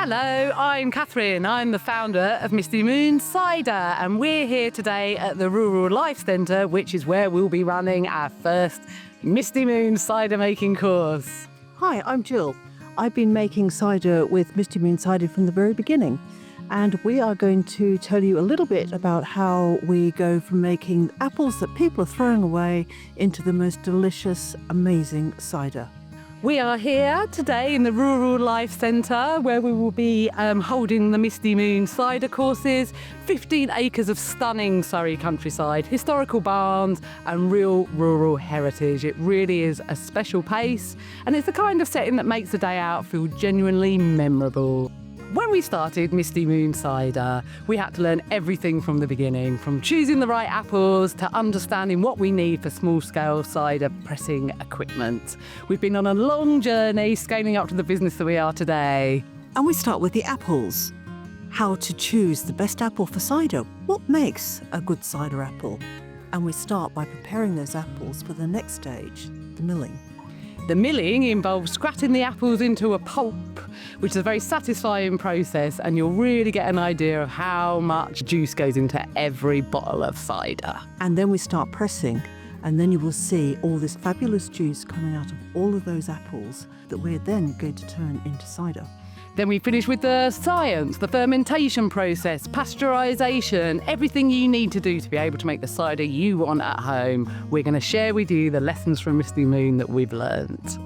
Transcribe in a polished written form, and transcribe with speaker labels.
Speaker 1: Hello, I'm Catherine. I'm the founder of Misty Moon Cider, and we're here today at the Rural Life Centre, which is where we'll be running our first Misty Moon cider making course.
Speaker 2: Hi, I'm Jill. I've been making cider with Misty Moon Cider from the very beginning, and we are going to tell you a little bit about how we go from making apples that people are throwing away into the most delicious, amazing cider.
Speaker 1: We are here today in the Rural Life Centre where we will be holding the Misty Moon cider courses, 15 acres of stunning Surrey countryside, historical barns and real rural heritage. It really is a special pace, and it's the kind of setting that makes the day out feel genuinely memorable. When we started Misty Moon Cider, we had to learn everything from the beginning, from choosing the right apples to understanding what we need for small-scale cider pressing equipment. We've been on a long journey scaling up to the business that we are today.
Speaker 2: And we start with the apples. How to choose the best apple for cider. What makes a good cider apple? And we start by preparing those apples for the next stage, the milling.
Speaker 1: The milling involves scratching the apples into a pulp, which is a very satisfying process, and you'll really get an idea of how much juice goes into every bottle of cider.
Speaker 2: And then we start pressing, and then you will see all this fabulous juice coming out of all of those apples that we're then going to turn into cider.
Speaker 1: Then we finish with the science, the fermentation process, pasteurisation, everything you need to do to be able to make the cider you want at home. We're going to share with you the lessons from Misty Moon that we've learned.